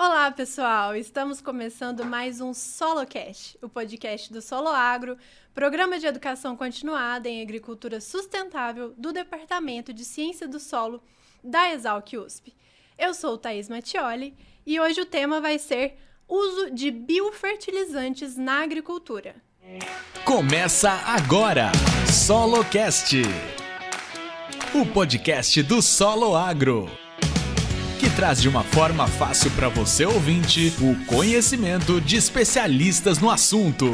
Olá, pessoal! Estamos começando mais um SoloCast, o podcast do Solo Agro, programa de educação continuada em agricultura sustentável do Departamento de Ciência do Solo da Exalc USP. Eu sou Thaís Mattioli e hoje o tema vai ser uso de biofertilizantes na agricultura. Começa agora, SoloCast, o podcast do Solo Agro, que traz de uma forma fácil para você ouvinte o conhecimento de especialistas no assunto.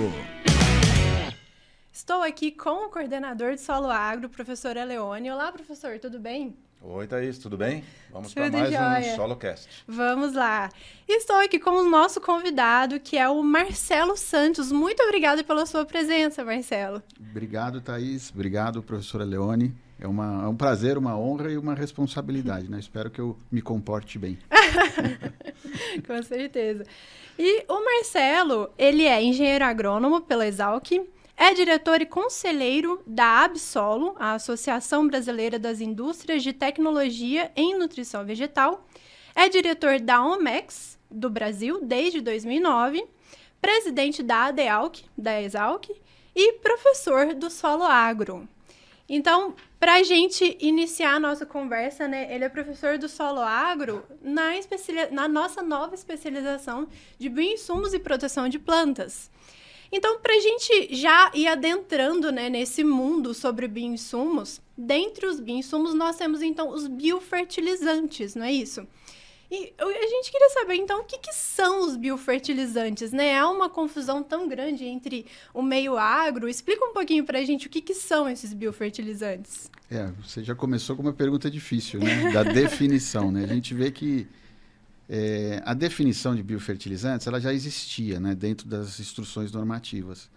Estou aqui com o coordenador de Solo Agro, professor Leone. Olá, professor, tudo bem? Oi, Thaís, tudo bem? Vamos Tudo para mais jóia. um SoloCast. Vamos lá. Estou aqui com o nosso convidado, que é o Marcelo Santos. Muito obrigada pela sua presença, Marcelo. Obrigado, Thaís. Obrigado, professora Leone. É um prazer, uma honra e uma responsabilidade, né? Espero que eu me comporte bem. Com certeza. E o Marcelo, ele é engenheiro agrônomo pela Exalc, é diretor e conselheiro da Absolo, a Associação Brasileira das Indústrias de Tecnologia em Nutrição Vegetal, é diretor da OMEX do Brasil desde 2009, presidente da ADEALC, da Exalc, e professor do Solo Agro. Então, para a gente iniciar a nossa conversa, né, ele é professor do Solo Agro na nossa nova especialização de bioinsumos e proteção de plantas. Então, para a gente já ir adentrando, né, nesse mundo sobre bioinsumos, dentre os bioinsumos nós temos, então, os biofertilizantes, não é isso? E a gente queria saber, então, o que são os biofertilizantes, né? Há uma confusão tão grande entre o meio agro. Explica um pouquinho para a gente o que são esses biofertilizantes. Você já começou com uma pergunta difícil, né? Da definição, né? A gente vê que a definição de biofertilizantes, ela já existia, né? Dentro das instruções normativas.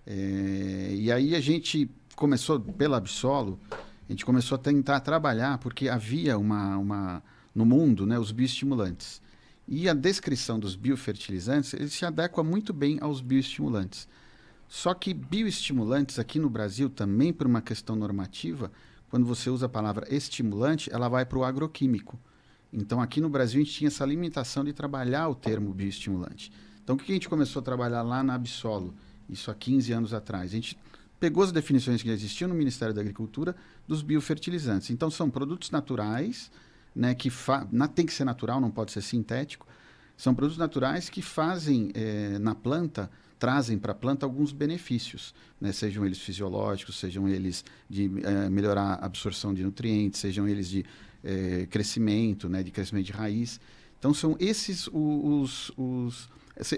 E aí a gente começou, pela Absolo, a gente começou a tentar trabalhar, porque havia no mundo, né, os bioestimulantes. E a descrição dos biofertilizantes, ele se adequa muito bem aos bioestimulantes. Só que bioestimulantes aqui no Brasil, também por uma questão normativa, quando você usa a palavra estimulante, ela vai para o agroquímico. Então, aqui no Brasil, a gente tinha essa limitação de trabalhar o termo bioestimulante. Então, o que a gente começou a trabalhar lá na Absolo, isso há 15 anos atrás? A gente pegou as definições que já existiam no Ministério da Agricultura dos biofertilizantes. Então, são produtos naturais, né, que tem que ser natural, não pode ser sintético. São produtos naturais que fazem na planta, trazem para a planta alguns benefícios, né, sejam eles fisiológicos, sejam eles de melhorar a absorção de nutrientes, sejam eles de crescimento, né, de crescimento de raiz. Então, são esses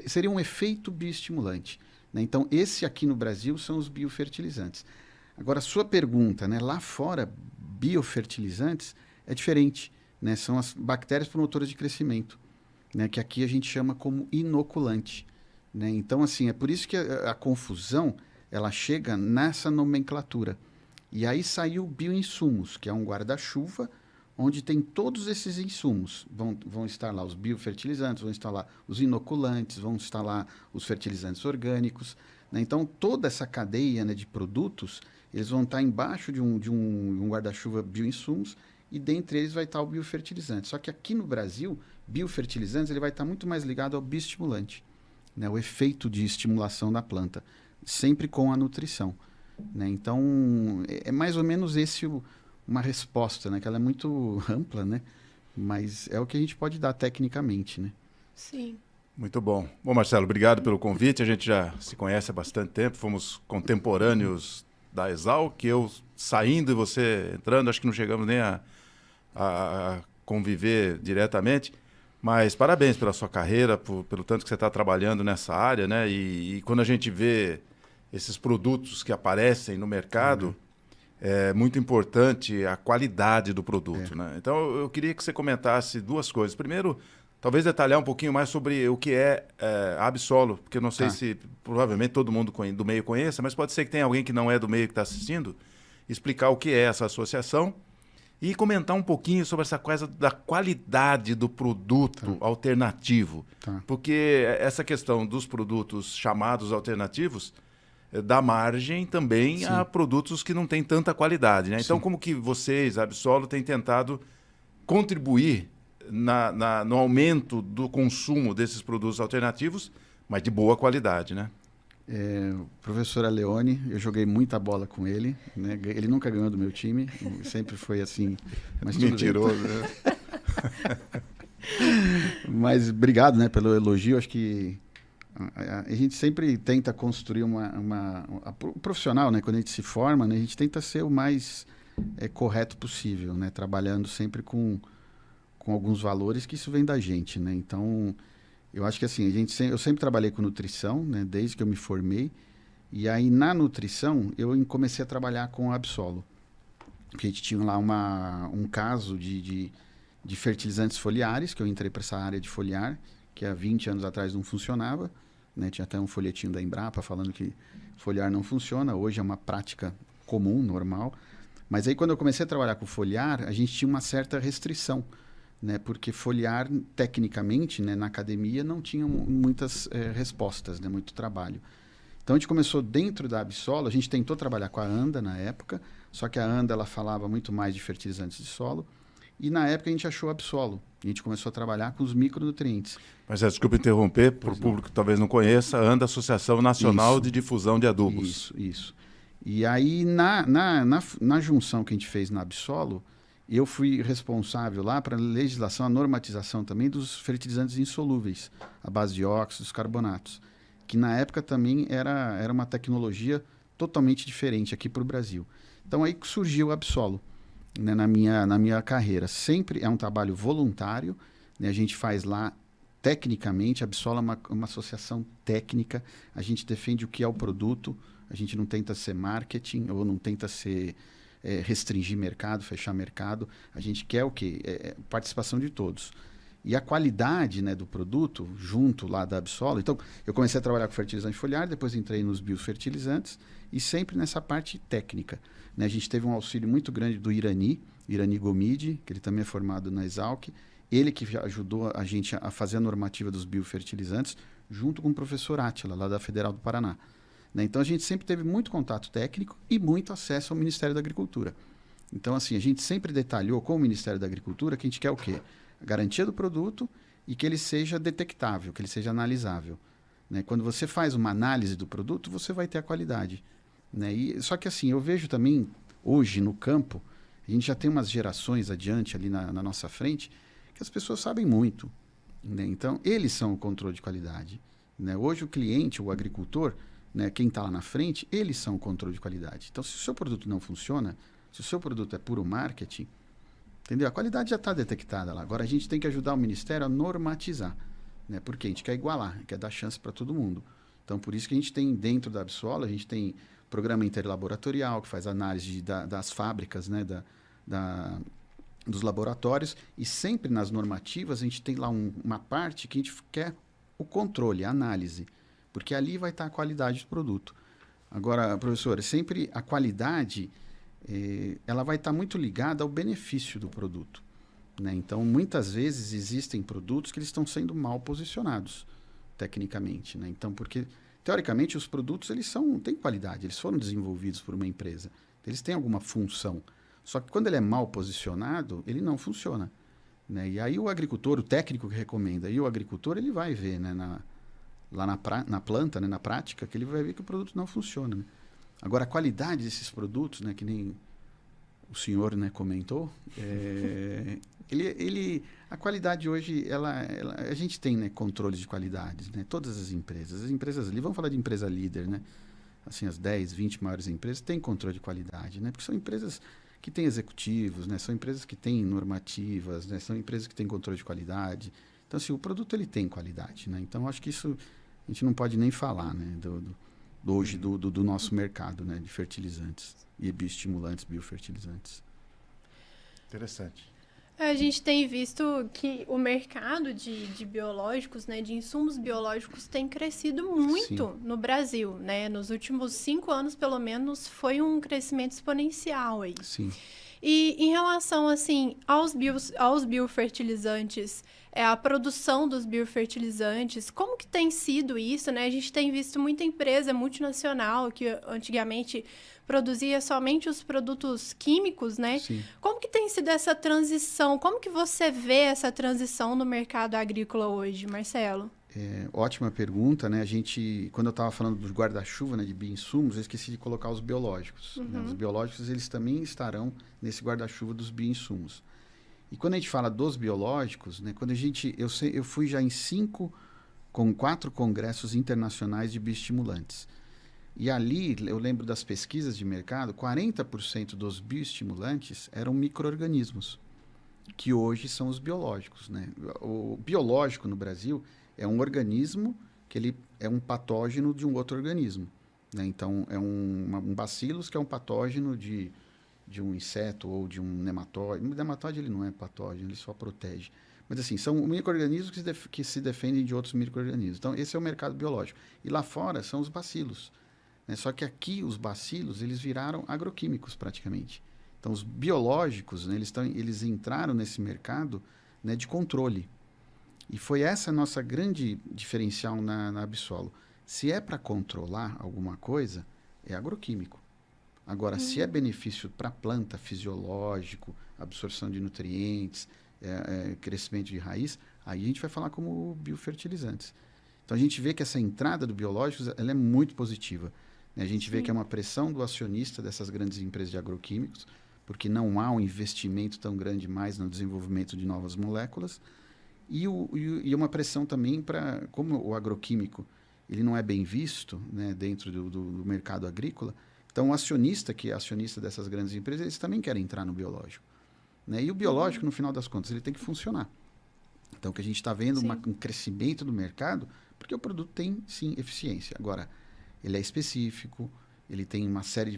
seria um efeito bioestimulante, né? Então, esse aqui no Brasil são os biofertilizantes. Agora, a sua pergunta, né, lá fora, biofertilizantes é diferente. Né, são as bactérias promotoras de crescimento, né, que aqui a gente chama como inoculante. Né? Então, assim, é por isso que a confusão ela chega nessa nomenclatura. E aí saiu o bioinsumos, que é um guarda-chuva, onde tem todos esses insumos. Vão estar lá os biofertilizantes, vão estar lá os inoculantes, vão estar lá os fertilizantes orgânicos. Né? Então, toda essa cadeia, né, de produtos, eles vão estar embaixo de um guarda-chuva bioinsumos, e dentre eles vai estar o biofertilizante. Só que aqui no Brasil, biofertilizantes ele vai estar muito mais ligado ao bioestimulante, né? O efeito de estimulação da planta, sempre com a nutrição. Né? Então, é mais ou menos uma resposta, né? Que ela é muito ampla, né? Mas é o que a gente pode dar tecnicamente, né? Sim. Muito bom. Bom, Marcelo, obrigado pelo convite. A gente já se conhece há bastante tempo, fomos contemporâneos da Exalc, eu saindo e você entrando, acho que não chegamos nem a conviver diretamente, mas parabéns pela sua carreira, pelo tanto que você está trabalhando nessa área, né? E quando a gente vê esses produtos que aparecem no mercado, é muito importante a qualidade do produto, né? Então, eu queria que você comentasse duas coisas. Primeiro, talvez detalhar um pouquinho mais sobre o que é a Absolo, porque eu não sei se provavelmente todo mundo do meio conheça, mas pode ser que tenha alguém que não é do meio que está assistindo, explicar o que é essa associação e comentar um pouquinho sobre essa coisa da qualidade do produto alternativo. Porque essa questão dos produtos chamados alternativos dá margem também a produtos que não têm tanta qualidade, né? Então, como que vocês, a Absolo, têm tentado contribuir no aumento do consumo desses produtos alternativos, mas de boa qualidade, né? O professor Aleone, eu joguei muita bola com ele, né? Ele nunca ganhou do meu time, sempre foi assim. Mas mentiroso, né? Mas obrigado, né, pelo elogio. Acho que a gente sempre tenta construir o profissional, né? Quando a gente se forma, né, a gente tenta ser o mais correto possível, né? Trabalhando sempre com alguns valores que isso vem da gente, né? Então, eu acho que assim, eu sempre trabalhei com nutrição, né? Desde que eu me formei. E aí, na nutrição, eu comecei a trabalhar com a Absolo. Porque a gente tinha lá um caso de fertilizantes foliares, que eu entrei para essa área de foliar, que há 20 anos atrás não funcionava, né? Tinha até um folhetinho da Embrapa falando que foliar não funciona. Hoje é uma prática comum, normal. Mas aí, quando eu comecei a trabalhar com foliar, a gente tinha uma certa restrição, né? Porque foliar, tecnicamente, né, na academia, não tinha muitas respostas, né? Muito trabalho. Então, a gente começou dentro da Absolo, a gente tentou trabalhar com a ANDA na época, só que a ANDA ela falava muito mais de fertilizantes de solo, e na época a gente achou a Absolo. A gente começou a trabalhar com os micronutrientes. Mas desculpa interromper, para o público que talvez não conheça, a ANDA, Associação Nacional de Difusão de Adubos. Isso. E aí, na junção que a gente fez na Absolo, eu fui responsável lá para a legislação, a normatização também dos fertilizantes insolúveis, à base de óxidos, carbonatos, que na época também era uma tecnologia totalmente diferente aqui para o Brasil. Então aí surgiu a Absolo, né, na minha carreira. Sempre é um trabalho voluntário, né, a gente faz lá tecnicamente, a Absolo é uma associação técnica, a gente defende o que é o produto, a gente não tenta ser marketing ou não tenta ser... restringir mercado, fechar mercado. A gente quer o quê? Participação de todos. E a qualidade, né, do produto, junto lá da Absolo. Então, eu comecei a trabalhar com fertilizante foliar, depois entrei nos biofertilizantes e sempre nessa parte técnica, né? A gente teve um auxílio muito grande do Irani Gomide, que ele também é formado na Exalc. Ele que ajudou a gente a fazer a normativa dos biofertilizantes, junto com o professor Átila, lá da Federal do Paraná. Né? Então, a gente sempre teve muito contato técnico e muito acesso ao Ministério da Agricultura. Então, assim, a gente sempre detalhou com o Ministério da Agricultura que a gente quer o quê? A garantia do produto e que ele seja detectável, que ele seja analisável. Né? Quando você faz uma análise do produto, você vai ter a qualidade. Né? Só que, assim, eu vejo também, hoje, no campo, a gente já tem umas gerações adiante ali na nossa frente, que as pessoas sabem muito. Né? Então, eles são o controle de qualidade. Né? Hoje, o cliente, o agricultor... Né, quem está lá na frente, eles são o controle de qualidade. Então, se o seu produto não funciona, se o seu produto é puro marketing, entendeu? A qualidade já está detectada lá. Agora, a gente tem que ajudar o Ministério a normatizar. Né? Porque a gente quer igualar, quer dar chance para todo mundo. Então, por isso que a gente tem, dentro da Absolo, a gente tem programa interlaboratorial, que faz análise das fábricas, né, dos laboratórios, e sempre nas normativas a gente tem lá uma parte que a gente quer o controle, a análise. Porque ali vai estar a qualidade do produto. Agora, professor, sempre a qualidade ela vai estar muito ligada ao benefício do produto. Né? Então, muitas vezes existem produtos que eles estão sendo mal posicionados, tecnicamente. Né? Então, porque, teoricamente, os produtos têm qualidade, eles foram desenvolvidos por uma empresa. Eles têm alguma função. Só que quando ele é mal posicionado, ele não funciona. Né? E aí o agricultor, o técnico que recomenda, e o agricultor, ele vai ver, né, lá na planta, né, na prática, que ele vai ver que o produto não funciona. Né? Agora, a qualidade desses produtos, né, que nem o senhor, né, comentou, a qualidade hoje, a gente tem, né, controle de qualidade, né? Todas as empresas ali, vamos falar de empresa líder, né? Assim, as 10, 20 maiores empresas têm controle de qualidade, né? Porque são empresas que têm executivos, né? São empresas que têm normativas, né? São empresas que têm controle de qualidade. Então, assim, o produto ele tem qualidade, né? Então, acho que isso a gente não pode nem falar, né? Hoje do nosso mercado, né? De fertilizantes e bioestimulantes, biofertilizantes. Interessante. A gente tem visto que o mercado de biológicos, né, de insumos biológicos, tem crescido muito Sim. no Brasil, né? Nos últimos 5 anos, pelo menos, foi um crescimento exponencial aí. Sim. E em relação, assim, aos biofertilizantes, a produção dos biofertilizantes, como que tem sido isso, né? A gente tem visto muita empresa multinacional que antigamente produzia somente os produtos químicos, né? Sim. Como que tem sido essa transição? Como que você vê essa transição no mercado agrícola hoje, Marcelo? Ótima pergunta, né? Quando eu estava falando do guarda-chuva, né, de bioinsumos, eu esqueci de colocar os biológicos. Né? Os biológicos, eles também estarão nesse guarda-chuva dos bioinsumos. E quando a gente fala dos biológicos, né, eu fui já em 4 congressos internacionais de bioestimulantes. E ali, eu lembro das pesquisas de mercado, 40% dos bioestimulantes eram micro-organismos, que hoje são os biológicos, né? O biológico no Brasil é um organismo que ele é um patógeno de um outro organismo, né? Então, é um bacillus que é um patógeno de um inseto ou de um nematóide. O nematóide ele não é patógeno, ele só protege. Mas assim, são micro-organismos que se defendem de outros micro-organismos. Então, esse é o mercado biológico. E lá fora são os bacilos, né? Só que aqui os bacilos, eles viraram agroquímicos praticamente. Então, os biológicos, né, eles entraram nesse mercado, né, de controle. E foi essa a nossa grande diferencial na Absolo. Se é para controlar alguma coisa, é agroquímico. Agora, se é benefício para a planta, fisiológico, absorção de nutrientes, crescimento de raiz, aí a gente vai falar como biofertilizantes. Então, a gente vê que essa entrada do biológicos ela é muito positiva. Né? A gente vê que é uma pressão do acionista dessas grandes empresas de agroquímicos, porque não há um investimento tão grande mais no desenvolvimento de novas moléculas, e uma pressão também para, como o agroquímico ele não é bem visto, né, dentro do mercado agrícola, então o acionista, que é acionista dessas grandes empresas, eles também querem entrar no biológico. Né? E o biológico, no final das contas, ele tem que funcionar. Então, o que a gente está vendo um crescimento do mercado, porque o produto tem, sim, eficiência. Agora, ele é específico, ele tem uma série de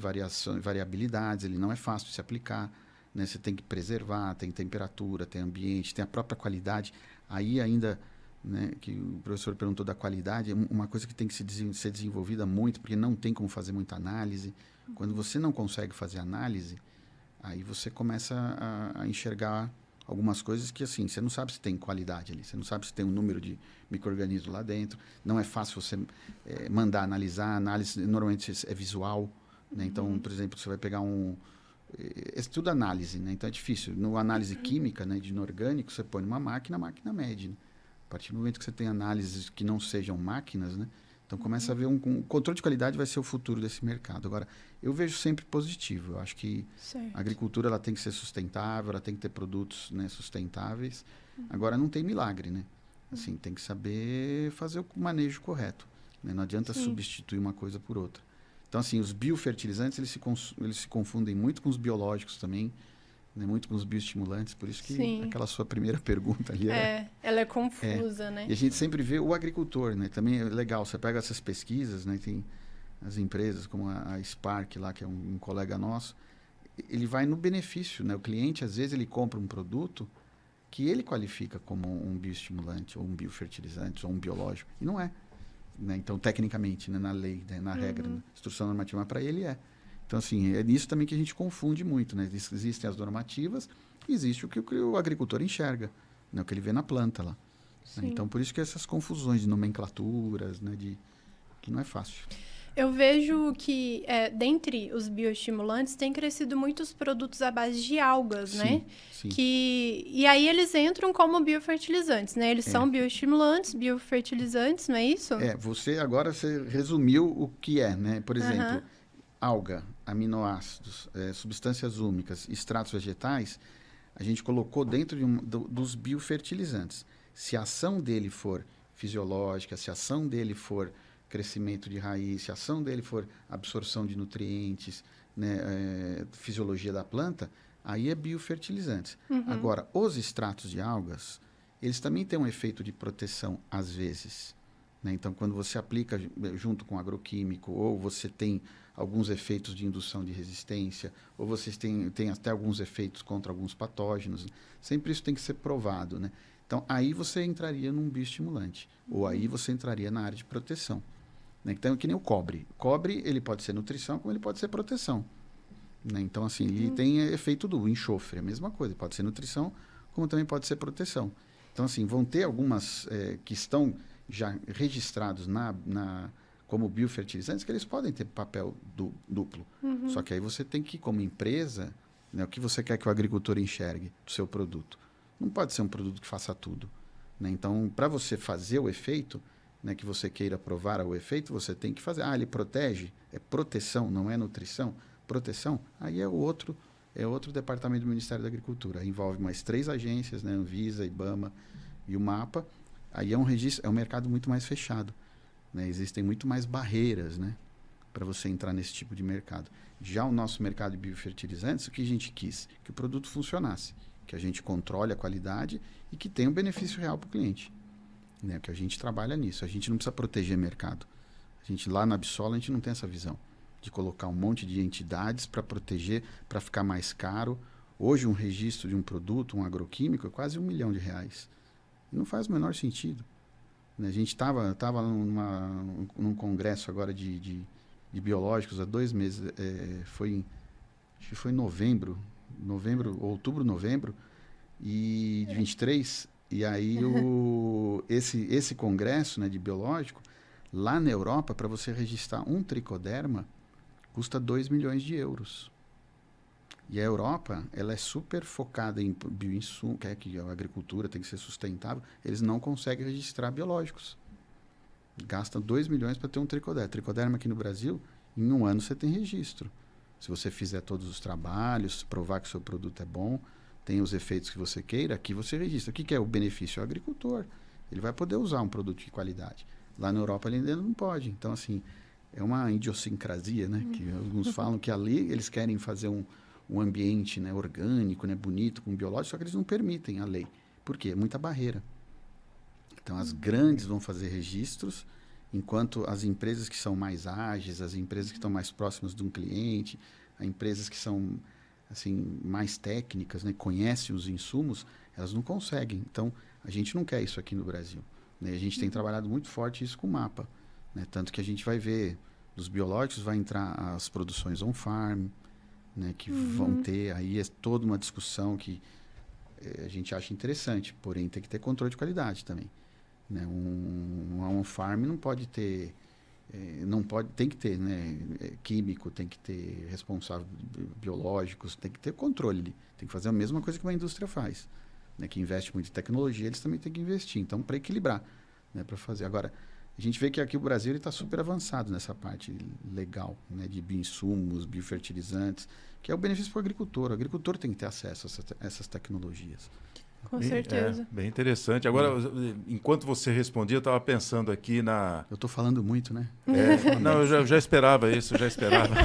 variabilidades, ele não é fácil de se aplicar, né? Você tem que preservar, tem temperatura, tem ambiente, tem a própria qualidade. Aí ainda, né, que o professor perguntou da qualidade, é uma coisa que tem que ser desenvolvida muito, porque não tem como fazer muita análise. Quando você não consegue fazer análise, aí você começa a enxergar algumas coisas que, assim, você não sabe se tem qualidade ali, você não sabe se tem um número de micro-organismos lá dentro, não é fácil você mandar analisar, a análise normalmente é visual, né? Então, por exemplo, você vai pegar é tudo análise, né? Então é difícil. No análise química, né, de inorgânico, você põe numa máquina, a máquina mede, né? A partir do momento que você tem análises que não sejam máquinas, né? Então começa a ver um controle de qualidade vai ser o futuro desse mercado. Agora, eu vejo sempre positivo. Eu acho que a agricultura ela tem que ser sustentável, ela tem que ter produtos, né, sustentáveis. Agora, não tem milagre, né? Assim, tem que saber fazer o manejo correto, né? Não adianta substituir uma coisa por outra. Então, assim, os biofertilizantes, eles se confundem muito com os biológicos também, né? Muito com os bioestimulantes, por isso que aquela sua primeira pergunta ali ela é confusa, né? E a gente sempre vê o agricultor, né? Também é legal, você pega essas pesquisas, né? Tem as empresas como a Spark lá, que é um colega nosso, ele vai no benefício, né? O cliente, às vezes, ele compra um produto que ele qualifica como um bioestimulante, ou um biofertilizante, ou um biológico, e não é. Né? Então, tecnicamente, né? Na lei, né? Na regra, na instrução normativa, mas para ele é. Então, assim, é nisso também que a gente confunde muito, né? Existem as normativas e existe o que o agricultor enxerga, né? O que ele vê na planta lá. Né? Então, por isso que essas confusões de nomenclaturas, né? Que não é fácil. Eu vejo que, dentre os bioestimulantes, tem crescido muitos produtos à base de algas, né? Sim. E aí eles entram como biofertilizantes, né? Eles são bioestimulantes, biofertilizantes, não é isso? Você resumiu o que é, né? Por exemplo, alga, aminoácidos, substâncias úmicas, extratos vegetais, a gente colocou dentro dos biofertilizantes. Se a ação dele for fisiológica, se a ação dele for crescimento de raiz, se a ação dele for absorção de nutrientes, né, fisiologia da planta, aí é biofertilizantes. Agora, os extratos de algas, eles também têm um efeito de proteção, às vezes. Né? Então, quando você aplica junto com agroquímico, ou você tem alguns efeitos de indução de resistência, ou vocês têm até alguns efeitos contra alguns patógenos, sempre isso tem que ser provado, né? Então, aí você entraria num bioestimulante, ou aí você entraria na área de proteção. Né? Então, é que nem o cobre. O cobre, ele pode ser nutrição, como ele pode ser proteção. né? Então, assim, ele tem efeito do enxofre, a mesma coisa. Pode ser nutrição, como também pode ser proteção. Então, assim, vão ter algumas que estão já registrados como biofertilizantes, que eles podem ter papel duplo. Só que aí você tem que, como empresa, né, o que você quer que o agricultor enxergue do seu produto. Não pode ser um produto que faça tudo, né? Então, para você fazer o efeito, né, que você queira provar o efeito, você tem que fazer. Ele protege? É proteção, não é nutrição? Proteção? Aí é outro departamento do Ministério da Agricultura. Aí envolve mais 3 agências, né, Anvisa, IBAMA e o MAPA. Aí é um mercado muito mais fechado, né? Existem muito mais barreiras, né, para você entrar nesse tipo de mercado. Já o nosso mercado de biofertilizantes, o que a gente quis? Que o produto funcionasse, que a gente controle a qualidade e que tenha um benefício real para o cliente, né? Que a gente trabalha nisso. A gente não precisa proteger mercado. A gente lá na Absolo, a gente não tem essa visão de colocar um monte de entidades para proteger, para ficar mais caro. Hoje um registro de um produto, um agroquímico, é quase R$1 milhão. E não faz o menor sentido, né? A gente estava num congresso agora de biológicos há 2 meses, acho que foi em outubro, novembro, de 23, e aí esse congresso, né, de biológico, lá na Europa, para você registrar um tricoderma, custa 2 milhões de euros. E a Europa, ela é super focada em bioinsumo, que a agricultura tem que ser sustentável, eles não conseguem registrar biológicos. Gastam 2 milhões para ter um tricoderma. Tricoderma aqui no Brasil, em 1 ano você tem registro. Se você fizer todos os trabalhos, provar que o seu produto é bom, tem os efeitos que você queira, aqui você registra. O que é o benefício? O agricultor. Ele vai poder usar um produto de qualidade. Lá na Europa ele ainda não pode. Então, assim, é uma idiosincrasia, né? Que alguns falam que ali eles querem fazer um ambiente, né, orgânico, né, bonito, com biológico, só que eles não permitem a lei. Por quê? É muita barreira. Então, as grandes vão fazer registros, enquanto as empresas que são mais ágeis, as empresas que estão mais próximas de um cliente, as empresas que são assim, mais técnicas, né, conhecem os insumos, elas não conseguem. Então, a gente não quer isso aqui no Brasil, né? A gente tem trabalhado muito forte isso com o MAPA, né? Tanto que a gente vai ver, dos biológicos vai entrar as produções on-farm, né, que vão ter, aí é toda uma discussão que a gente acha interessante, porém tem que ter controle de qualidade também, né? Um on-farm não pode ter, tem que ter, né, químico, tem que ter responsável biológicos, tem que ter controle, tem que fazer a mesma coisa que uma indústria faz, né, que investe muito em tecnologia, eles também têm que investir, então para equilibrar, né, para fazer. Agora, a gente vê que aqui o Brasil está super avançado nessa parte legal, né, de bioinsumos, biofertilizantes, que é o benefício para o agricultor. O agricultor tem que ter acesso a essas tecnologias. Com certeza. Bem interessante. Agora, enquanto você respondia, eu estava pensando aqui na... Eu estou falando muito, né? Não, eu já esperava isso, já esperava.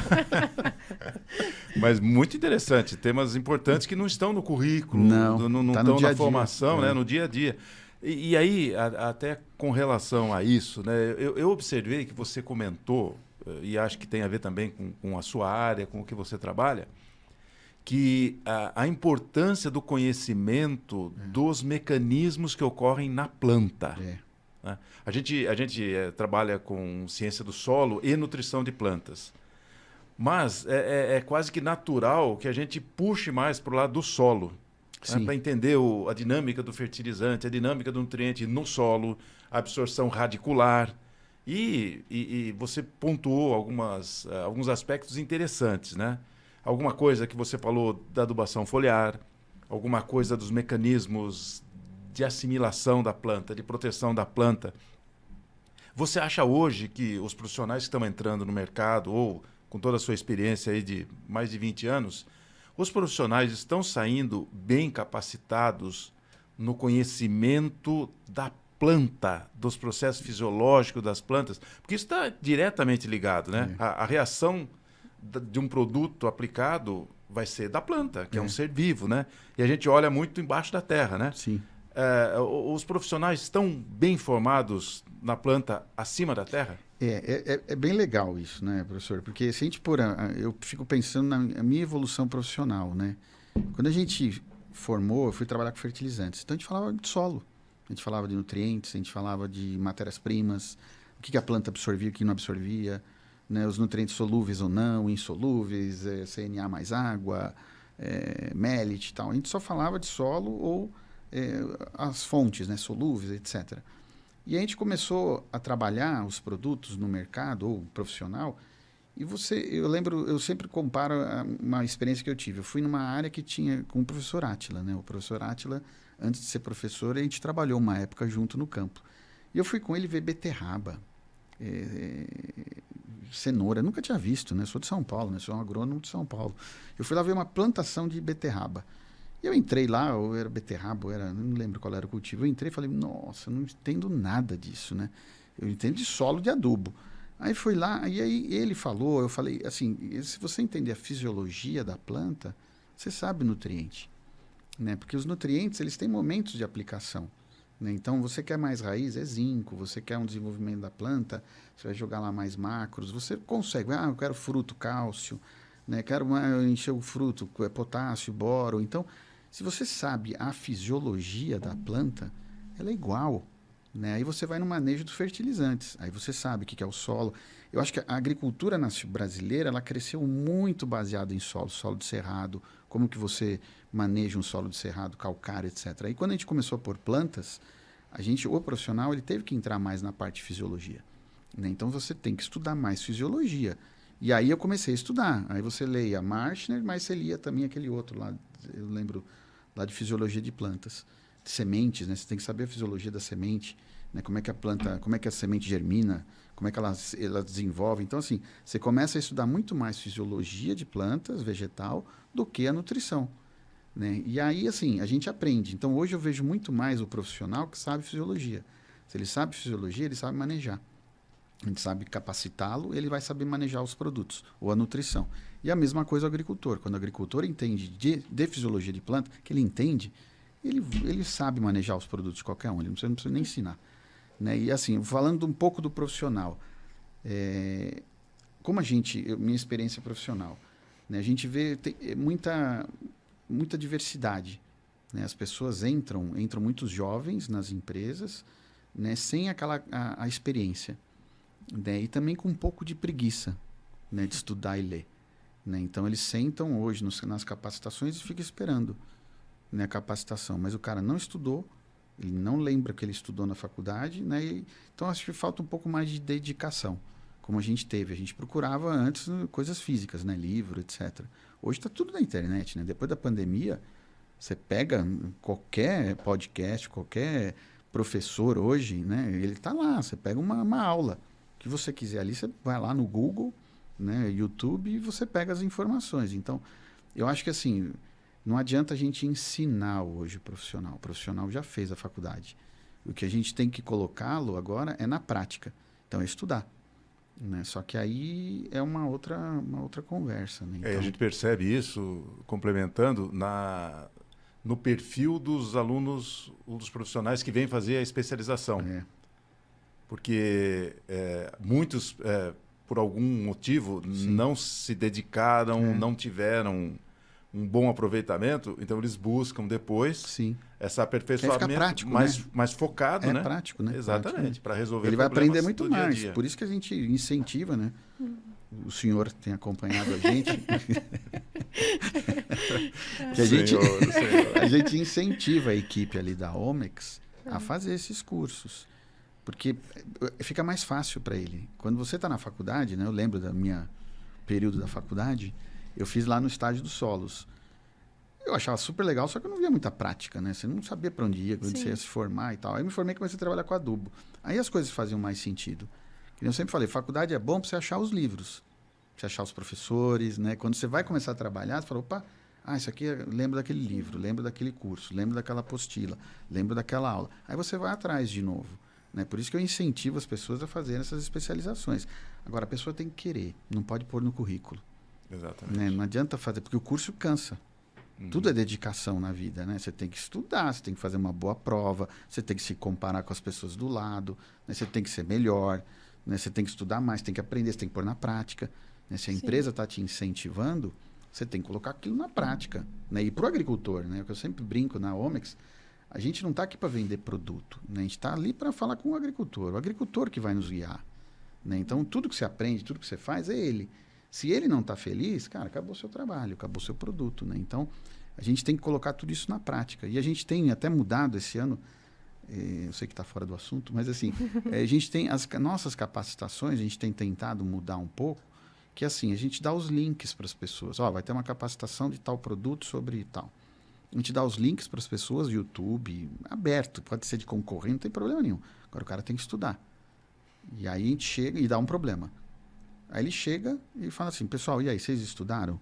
Mas muito interessante. Temas importantes que não estão no currículo, não tá estão na formação, né, no dia a dia. E aí, até com relação a isso, né, eu observei que você comentou, e acho que tem a ver também com a sua área, com o que você trabalha, que a importância do conhecimento dos mecanismos que ocorrem na planta. Né? A gente trabalha com ciência do solo e nutrição de plantas. Mas é quase que natural que a gente puxe mais para o lado do solo, né? Para entender a dinâmica do fertilizante, a dinâmica do nutriente no solo, a absorção radicular. E você pontuou alguns aspectos interessantes, né? Alguma coisa que você falou da adubação foliar, alguma coisa dos mecanismos de assimilação da planta, de proteção da planta. Você acha hoje que os profissionais que estão entrando no mercado, ou com toda a sua experiência aí de mais de 20 anos, os profissionais estão saindo bem capacitados no conhecimento da planta, dos processos fisiológicos das plantas? Porque isso está diretamente ligado, né? A reação de um produto aplicado vai ser da planta, que é um ser vivo, né? E a gente olha muito embaixo da terra, né? Sim. Os profissionais estão bem formados na planta acima da terra? É bem legal isso, né, professor? Porque se a gente eu fico pensando na minha evolução profissional, né? Quando a gente formou, eu fui trabalhar com fertilizantes. Então a gente falava de solo, a gente falava de nutrientes, a gente falava de matérias-primas, o que a planta absorvia, o que não absorvia, né, os nutrientes solúveis ou não, insolúveis, CNA mais água, MELIT e tal. A gente só falava de solo ou as fontes, né, solúveis, etc. E a gente começou a trabalhar os produtos no mercado ou profissional. E eu sempre comparo uma experiência que eu tive. Eu fui numa área que tinha com o professor Átila, né? O professor Átila, antes de ser professor, a gente trabalhou uma época junto no campo. E eu fui com ele ver beterraba, cenoura. Eu nunca tinha visto, né? Sou de São Paulo, né? Sou um agrônomo de São Paulo. Eu fui lá ver uma plantação de beterraba. E eu entrei lá, ou era beterraba, não lembro qual era o cultivo. Eu entrei e falei, nossa, eu não entendo nada disso, né? Eu entendo de solo de adubo. Aí fui lá, e aí ele falou, eu falei assim, se você entender a fisiologia da planta, você sabe o nutriente, né? Porque os nutrientes, eles têm momentos de aplicação, né? Então, você quer mais raiz, é zinco, você quer um desenvolvimento da planta, você vai jogar lá mais macros, você consegue, eu quero fruto, cálcio, né? Quero encher o fruto, potássio, boro. Então, se você sabe a fisiologia da planta, ela é igual, né? Aí você vai no manejo dos fertilizantes, aí você sabe o que é o solo. Eu acho que a agricultura brasileira, ela cresceu muito baseada em solo de cerrado, como que você maneja um solo de cerrado, calcário, etc. Aí quando a gente começou a pôr plantas, o profissional, ele teve que entrar mais na parte de fisiologia, né? Então você tem que estudar mais fisiologia. E aí eu comecei a estudar. Aí você leia Marshner, mas você lia também aquele outro lá, eu lembro, lá de fisiologia de plantas. Sementes, né? Você tem que saber a fisiologia da semente, né? Como é que a planta, como é que a semente germina, como é que ela desenvolve. Então, assim, você começa a estudar muito mais fisiologia de plantas, vegetal, do que a nutrição, né? E aí, assim, a gente aprende. Então, hoje eu vejo muito mais o profissional que sabe fisiologia. Se ele sabe fisiologia, ele sabe manejar. A gente sabe capacitá-lo, ele vai saber manejar os produtos, ou a nutrição. E a mesma coisa o agricultor. Quando o agricultor entende de fisiologia de planta, que ele entende, ele sabe manejar os produtos de qualquer um, ele não precisa nem ensinar, né? E assim, falando um pouco do profissional, como minha experiência profissional, né? A gente vê muita diversidade, né? As pessoas entram muitos jovens nas empresas, né? Sem a experiência, né? E também com um pouco de preguiça, né? De estudar e ler, né? Então eles sentam hoje nas capacitações e ficam esperando, né, a capacitação, mas o cara não estudou, ele não lembra que ele estudou na faculdade, né? Então acho que falta um pouco mais de dedicação, como a gente teve. A gente procurava antes coisas físicas, né, livro, etc. Hoje está tudo na internet, né? Depois da pandemia, você pega qualquer podcast, qualquer professor hoje, né? Ele está lá, você pega uma aula que você quiser ali, você vai lá no Google, né, YouTube, e você pega as informações. Então, eu acho que assim, não adianta a gente ensinar hoje o profissional. O profissional já fez a faculdade. O que a gente tem que colocá-lo agora é na prática. Então, é estudar, né? Só que aí é uma outra conversa, né? Então, a gente percebe isso, complementando, no perfil dos alunos, dos profissionais que vêm fazer a especialização. Porque muitos, por algum motivo, sim, não se dedicaram, não tiveram um bom aproveitamento, então eles buscam depois, sim, esse aperfeiçoamento prático, mais focado, né? Prático, né? Exatamente, para resolver ele vai aprender muito mais. Dia a dia. Por isso que a gente incentiva, né? O senhor tem acompanhado a gente. A gente incentiva a equipe ali da Omex a fazer esses cursos, porque fica mais fácil para ele. Quando você está na faculdade, né? Eu lembro da minha período da faculdade, eu fiz lá no estágio dos solos. Eu achava super legal, só que eu não via muita prática, né? Você não sabia para onde ia, quando você ia se formar e tal. Aí eu me formei e comecei a trabalhar com adubo. Aí as coisas faziam mais sentido. Eu sempre falei, faculdade é bom para você achar os livros, para você achar os professores, né? Quando você vai começar a trabalhar, você fala, opa, isso aqui lembro daquele livro, lembro daquele curso, lembro daquela apostila, lembro daquela aula. Aí você vai atrás de novo, né? Por isso que eu incentivo as pessoas a fazerem essas especializações. Agora, a pessoa tem que querer, não pode pôr no currículo. Exatamente. Né? Não adianta fazer, porque o curso cansa. Tudo é dedicação na vida, né? Você tem que estudar, você tem que fazer uma boa prova, você tem que se comparar com as pessoas do lado, né? Você tem que ser melhor, né? Você tem que estudar mais, tem que aprender, você tem que pôr na prática, né? Se a empresa está te incentivando, você tem que colocar aquilo na prática, né? E para o agricultor, né? O que eu sempre brinco na Omex, a gente não está aqui para vender produto, né? A gente está ali para falar com o agricultor que vai nos guiar, né? Então, tudo que você aprende, tudo que você faz é ele. Se ele não está feliz, cara, acabou o seu trabalho, acabou o seu produto, né? Então, a gente tem que colocar tudo isso na prática. E a gente tem até mudado esse ano, eu sei que está fora do assunto, mas assim, a gente tem as nossas capacitações, a gente tem tentado mudar um pouco, que assim, a gente dá os links para as pessoas. Vai ter uma capacitação de tal produto sobre tal. A gente dá os links para as pessoas, YouTube, aberto, pode ser de concorrente, não tem problema nenhum. Agora o cara tem que estudar. E aí a gente chega e dá um problema. Aí ele chega e fala assim, pessoal, e aí, vocês estudaram?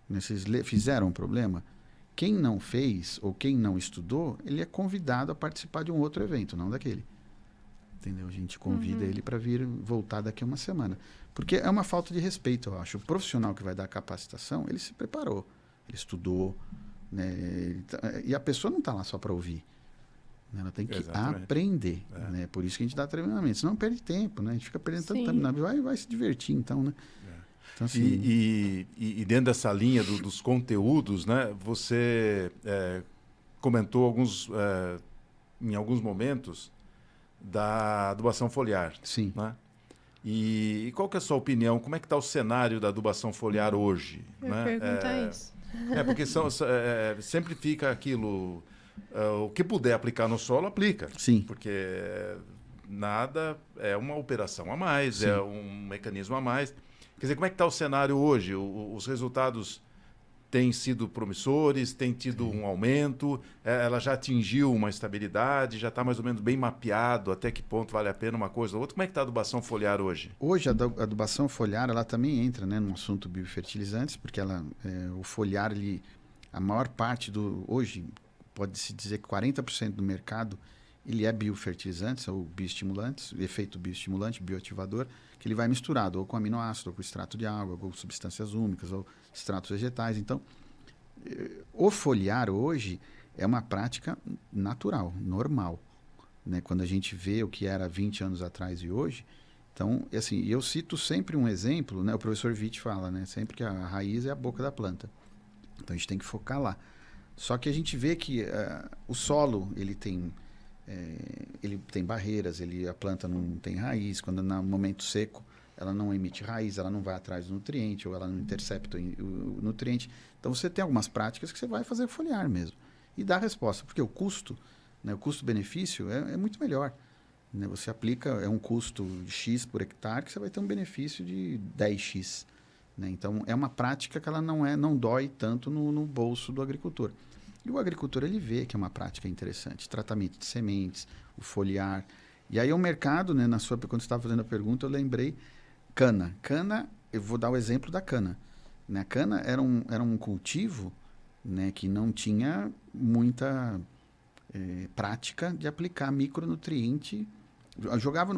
Vocês fizeram um problema? Quem não fez ou quem não estudou, ele é convidado a participar de um outro evento, não daquele. Entendeu? A gente convida ele para vir voltar daqui a uma semana. Porque é uma falta de respeito, eu acho. O profissional que vai dar a capacitação, ele se preparou, ele estudou, né? E a pessoa não está lá só para ouvir. Né? Ela tem que aprender. Né? Por isso que a gente dá treinamento. Senão perde tempo, né? A gente fica perdendo tanto tempo. Vai se divertir, então, né? Então, assim, e dentro dessa linha dos conteúdos, né? Você comentou em alguns momentos da adubação foliar. Sim. Né? E qual que é a sua opinião? Como é que está o cenário da adubação foliar hoje? Eu ia perguntar isso. Porque sempre fica aquilo... o que puder aplicar no solo, aplica. Sim. Porque nada é uma operação a mais, Sim. é um mecanismo a mais. Quer dizer, como é que está o cenário hoje? Os resultados têm sido promissores, tem tido um aumento, ela já atingiu uma estabilidade, já está mais ou menos bem mapeado até que ponto vale a pena uma coisa ou outra. Como é que está a adubação foliar hoje? Hoje a adubação foliar ela também entra, né, no assunto biofertilizantes, porque o foliar, a maior parte hoje, pode-se dizer que 40% do mercado ele é biofertilizantes ou bioestimulantes, efeito bioestimulante, bioativador, que ele vai misturado ou com aminoácido, ou com extrato de água, ou com substâncias úmicas, ou extratos vegetais. Então, o foliar hoje é uma prática natural, normal. Né? Quando a gente vê o que era 20 anos atrás e hoje, então, assim, eu cito sempre um exemplo, né? O professor Witt fala, né? Sempre que a raiz é a boca da planta. Então, a gente tem que focar lá. Só que a gente vê que o solo, ele tem barreiras, a planta não tem raiz, quando no momento seco ela não emite raiz, ela não vai atrás do nutriente, ou ela não intercepta o nutriente. Então você tem algumas práticas que você vai fazer foliar mesmo. E dá resposta, porque o custo, né, o custo-benefício é muito melhor. Né? Você aplica, é um custo de X por hectare, que você vai ter um benefício de 10X. Né? Então é uma prática que ela não dói tanto no bolso do agricultor. E o agricultor, ele vê que é uma prática interessante. Tratamento de sementes, o foliar. E aí o mercado, né, quando você estava fazendo a pergunta, eu lembrei cana. Cana, eu vou dar o exemplo da cana. Né? A cana era um cultivo, né, que não tinha muita prática de aplicar micronutriente.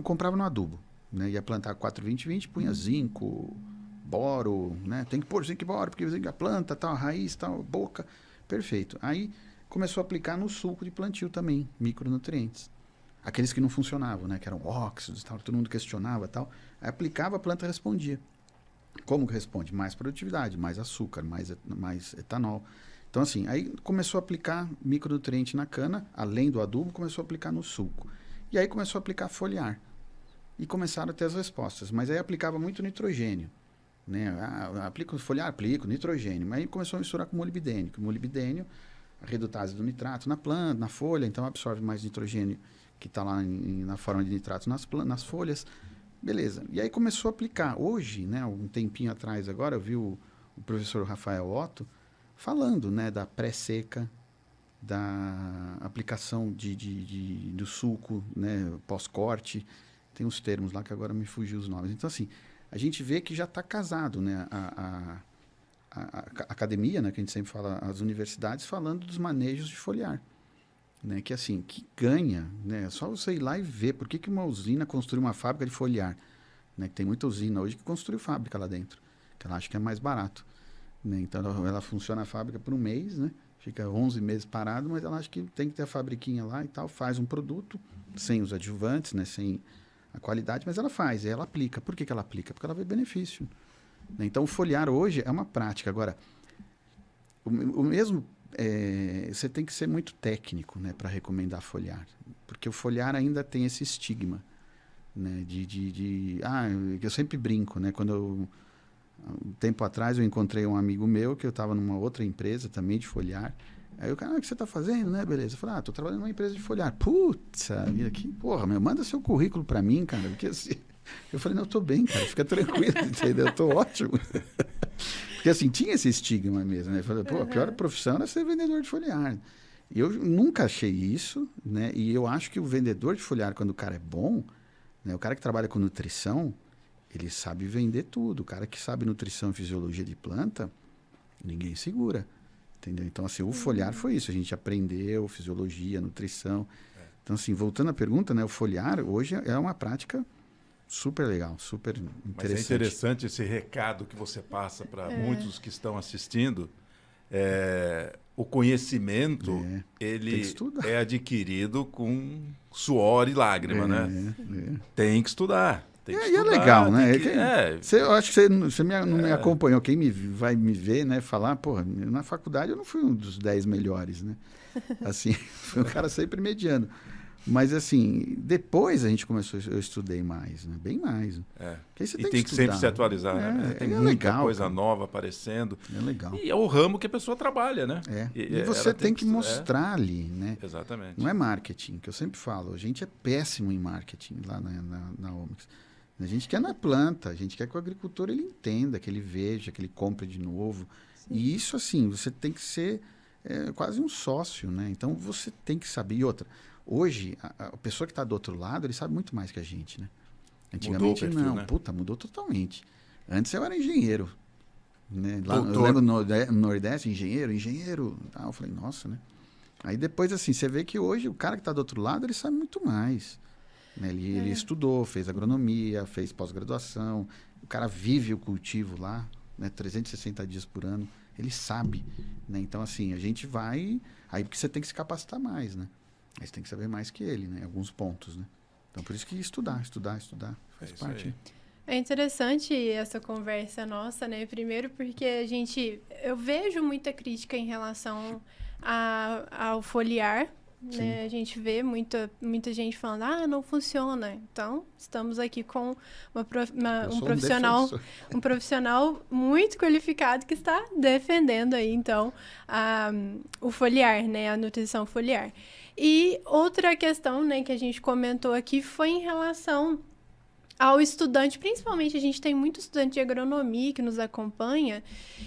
Comprava no adubo. Né? Ia plantar 4-20-20, punha zinco, boro. Né? Tem que pôr zinco e boro, porque a planta, tal, a raiz, tal, boca... Perfeito. Aí começou a aplicar no sulco de plantio também, micronutrientes. Aqueles que não funcionavam, né? Que eram óxidos, tal, todo mundo questionava, tal. Aí aplicava, a planta respondia. Como que responde? Mais produtividade, mais açúcar, mais etanol. Então, assim, aí começou a aplicar micronutriente na cana, além do adubo, começou a aplicar no sulco. E aí começou a aplicar foliar. E começaram a ter as respostas. Mas aí aplicava muito nitrogênio. Né? Aplico foliar, aplico nitrogênio, mas aí começou a misturar com molibdênio, que o molibdênio, a redutase do nitrato na planta, na folha, então absorve mais nitrogênio que está lá na forma de nitrato nas folhas, beleza. E aí começou a aplicar. Hoje, né, um tempinho atrás agora, eu vi o professor Rafael Otto falando, né, da pré-seca, da aplicação do sulco, né, pós-corte, tem uns termos lá que agora me fugiu os nomes. Então, assim, a gente vê que já está casado, né? A academia, né? Que a gente sempre fala, as universidades falando dos manejos de foliar. Né? Que assim, que ganha, né? É só você ir lá e ver por que uma usina construiu uma fábrica de foliar. Né? Que tem muita usina hoje que construiu fábrica lá dentro, que ela acha que é mais barato. Né? Então ela funciona a fábrica por um mês, né? Fica 11 meses parado, mas ela acha que tem que ter a fabriquinha lá e tal, faz um produto sem os adjuvantes, né? Sem a qualidade, mas ela faz, e ela aplica. Por que ela aplica? Porque ela vê benefício. Né? Então, o foliar hoje é uma prática. Agora, o mesmo, você tem que ser muito técnico, né, para recomendar foliar. Porque o foliar ainda tem esse estigma. né? Eu sempre brinco, né? Um tempo atrás eu encontrei um amigo meu que eu estava numa outra empresa também de folhear. Aí o cara, o que você está fazendo, né? Beleza. Eu falei, tô trabalhando numa empresa de folhear. Putz, aqui, porra, manda seu currículo para mim, cara. Porque assim, eu falei, não, eu tô bem, cara, fica tranquilo, entendeu? Eu tô ótimo. Porque assim, tinha esse estigma mesmo, né? Eu falei, a pior profissão era ser vendedor de folhear. E eu nunca achei isso, né? E eu acho que o vendedor de folhear, quando o cara é bom, né? O cara que trabalha com nutrição, ele sabe vender tudo. O cara que sabe nutrição e fisiologia de planta, ninguém segura. Entendeu? Então, assim, o folhear foi isso. A gente aprendeu fisiologia, nutrição. Então, assim, voltando à pergunta, né? O folhear hoje é uma prática super legal, super interessante. Mas é interessante esse recado que você passa para muitos que estão assistindo. O conhecimento, ele é adquirido com suor e lágrima, né? Tem que estudar. E é legal, né? Eu acho que você não me acompanhou. Quem vai me ver, né? Falar, porra, na faculdade eu não fui um dos 10 melhores, né? Assim, fui um cara sempre mediano. Mas, assim, depois a gente começou, eu estudei mais, né? Bem mais. Porque você tem que sempre se atualizar, né? Tem muita legal, coisa cara. nova aparecendo. É legal. E é o ramo que a pessoa trabalha, né? E você tem que mostrar ali, né? Exatamente. Não é marketing, que eu sempre falo. A gente é péssimo em marketing lá na Omics. A gente quer na planta, a gente quer que o agricultor ele entenda, que ele veja, que ele compre de novo. Sim. E isso, assim, você tem que ser quase um sócio, né? Então, você tem que saber. E outra, hoje, a pessoa que está do outro lado, ele sabe muito mais que a gente, né? Antigamente, mudou o perfil, né? Puta, mudou totalmente. Antes eu era engenheiro. Né? Lá, eu lembro no Nordeste, engenheiro. Tá? Eu falei, nossa, né? Aí depois, assim, você vê que hoje o cara que está do outro lado, ele sabe muito mais. Né? Ele estudou, fez agronomia, fez pós-graduação. O cara vive o cultivo lá, né? 360 dias por ano. Ele sabe. Né? Então, assim, a gente vai... Aí porque você tem que se capacitar mais, né? Aí você tem que saber mais que ele, né? Alguns pontos, né? Então, por isso que estudar. Faz parte. Aí. É interessante essa conversa nossa, né? Primeiro porque eu vejo muita crítica em relação ao folhear, né? A gente vê muita gente falando, não funciona. Então, estamos aqui com um profissional muito qualificado que está defendendo aí, então, o folhear, né? A nutrição foliar. E outra questão, né, que a gente comentou aqui foi em relação ao estudante, principalmente a gente tem muito estudante de agronomia que nos acompanha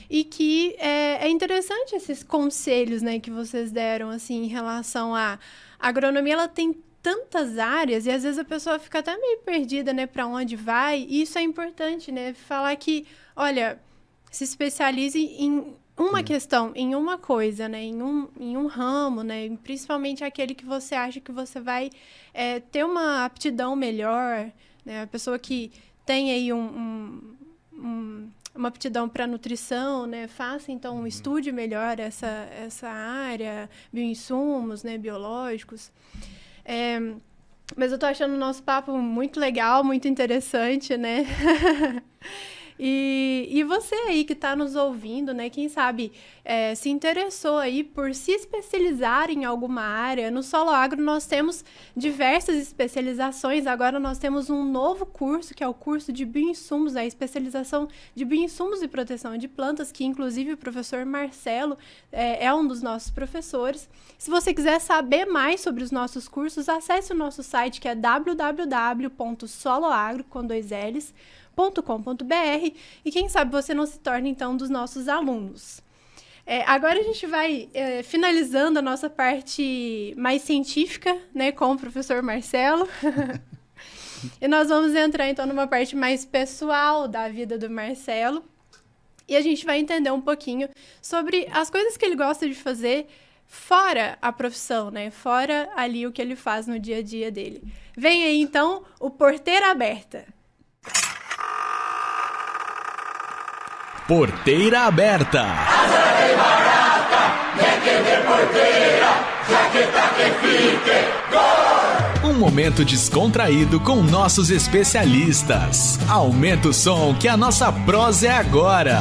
e que é interessante esses conselhos, né, que vocês deram, assim, em relação à agronomia. Ela tem tantas áreas e às vezes a pessoa fica até meio perdida, né, para onde vai, e isso é importante, né, falar que, olha, se especialize em uma questão, em uma coisa, né, em um ramo, né, principalmente aquele que você acha que você vai ter uma aptidão melhor, né, a pessoa que tem aí uma aptidão para nutrição, né, faça então estude melhor essa área, bioinsumos, né, biológicos. Mas eu tô achando o nosso papo muito legal, muito interessante, né? E você aí que está nos ouvindo, né? Quem sabe se interessou aí por se especializar em alguma área. No Solo Agro nós temos diversas especializações. Agora nós temos um novo curso, que é o curso de bioinsumos, a especialização de bioinsumos e proteção de plantas, que inclusive o professor Marcelo é um dos nossos professores. Se você quiser saber mais sobre os nossos cursos, acesse o nosso site, que é www.soloagro.com.br, e quem sabe você não se torne, então, um dos nossos alunos. Agora a gente vai finalizando a nossa parte mais científica, né, com o professor Marcelo. E nós vamos entrar, então, numa parte mais pessoal da vida do Marcelo. E a gente vai entender um pouquinho sobre as coisas que ele gosta de fazer fora a profissão, né? Fora ali o que ele faz no dia a dia dele. Vem aí, então, o Porteira Aberta. Porteira Aberta. Um momento descontraído com nossos especialistas. Aumenta o som que a nossa prosa é agora.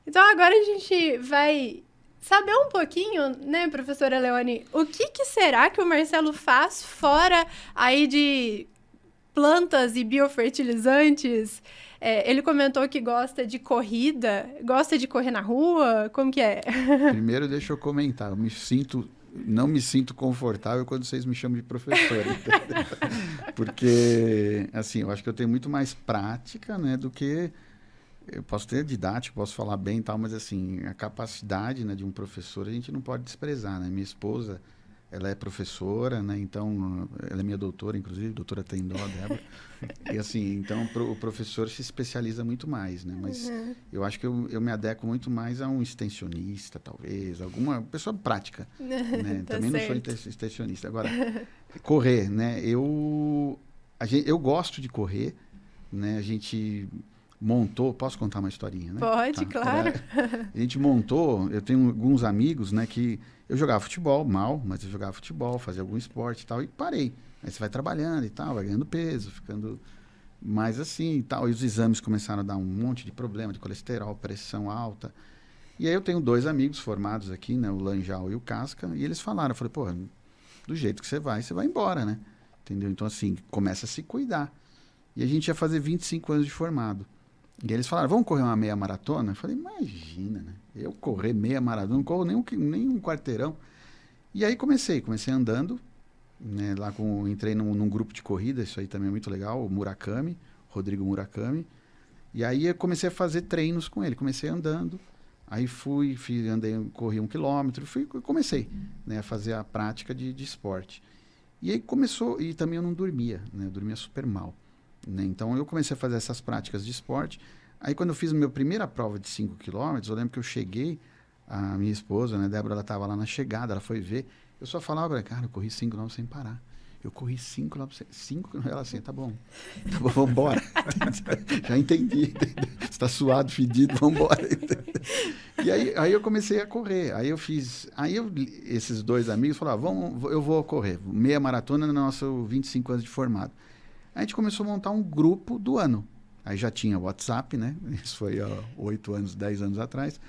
Então agora a gente vai saber um pouquinho, né, professora Leone, o que será que o Marcelo faz fora aí de plantas e biofertilizantes? Ele comentou que gosta de corrida, gosta de correr na rua, como que é? Primeiro, deixa eu comentar, não me sinto confortável quando vocês me chamam de professor. Porque, assim, eu acho que eu tenho muito mais prática, né, do que... Eu posso ter didático, posso falar bem e tal, mas, assim, a capacidade, né, de um professor a gente não pode desprezar, né? Minha esposa, ela é professora, né, então, ela é minha doutora, inclusive, doutora Tendó, Débora. E, assim, então, o professor se especializa muito mais, né? Mas eu acho que eu me adequo muito mais a um extensionista, talvez, alguma pessoa prática, né? Tá Também certo. não sou extensionista. Agora, correr, né? Eu gosto de correr, né? A gente montou... Posso contar uma historinha, né? Pode, claro. A gente montou... Eu tenho alguns amigos, né? Que eu jogava futebol, mal, mas eu jogava futebol, fazia algum esporte e tal, e parei. Aí você vai trabalhando e tal, vai ganhando peso, ficando mais assim e tal. E os exames começaram a dar um monte de problema de colesterol, pressão alta. E aí eu tenho 2 amigos formados aqui, né? O Lanjal e o Casca. E eles falaram, eu falei, pô, do jeito que você vai embora, né? Entendeu? Então, assim, começa a se cuidar. E a gente ia fazer 25 anos de formado. E eles falaram, vamos correr uma meia maratona? Eu falei, imagina, né? Eu correr meia maratona, não corro nem um quarteirão. E aí comecei andando, né? Entrei num grupo de corrida, isso aí também é muito legal, o Murakami, Rodrigo Murakami. E aí eu comecei a fazer treinos com ele, comecei andando. Aí corri 1 quilômetro, comecei, né, a fazer a prática de esporte. E aí começou, e também eu não dormia, né? Eu dormia super mal. Né? Então, eu comecei a fazer essas práticas de esporte. Aí, quando eu fiz a minha primeira prova de 5 quilômetros, eu lembro que eu cheguei, a minha esposa, né, Débora, ela estava lá na chegada, ela foi ver. Eu só falava, cara, eu corri 5 quilômetros sem parar. Eu corri 5 quilômetros, 5, ela assim, tá bom, vamos embora. Já entendi, você está suado, fedido, vamos embora. E aí eu comecei a correr. Esses 2 amigos falaram, eu vou correr, meia maratona no nosso 25 anos de formado. A gente começou a montar um grupo do ano. Aí já tinha WhatsApp, né? Isso foi há 8 anos, 10 anos atrás.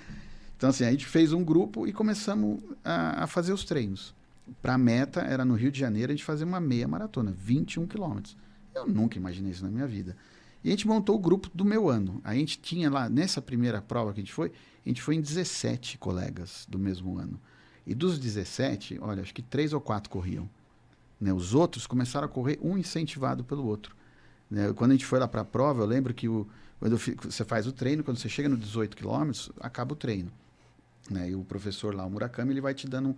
Então, assim, a gente fez um grupo e começamos a fazer os treinos. Para a meta, era no Rio de Janeiro, a gente fazer uma meia maratona, 21 quilômetros. Eu nunca imaginei isso na minha vida. E a gente montou o grupo do meu ano. A gente tinha lá, nessa primeira prova que a gente foi em 17 colegas do mesmo ano. E dos 17, olha, acho que 3 ou 4 corriam. Né, os outros começaram a correr um incentivado pelo outro. Né, quando a gente foi lá para a prova, eu lembro que você faz o treino, quando você chega no 18 quilômetros, acaba o treino. Né, e o professor lá, o Murakami, ele vai te dando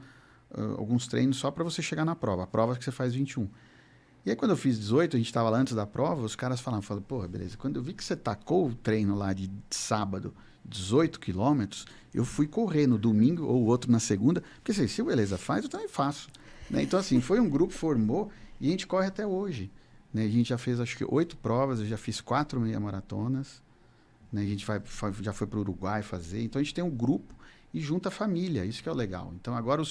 alguns treinos só para você chegar na prova. A prova que você faz 21. E aí, quando eu fiz 18, a gente estava lá antes da prova, os caras falaram, porra, beleza, quando eu vi que você tacou o treino lá de sábado, 18 quilômetros, eu fui correr no domingo ou o outro na segunda, porque assim, se o Beleza faz, eu também faço. Né? Então, assim, foi um grupo, formou, e a gente corre até hoje. Né? A gente já fez, acho que 8 provas, eu já fiz 4 meia maratonas. Né? A gente já foi para o Uruguai fazer. Então, a gente tem um grupo e junta a família, isso que é o legal. Então, agora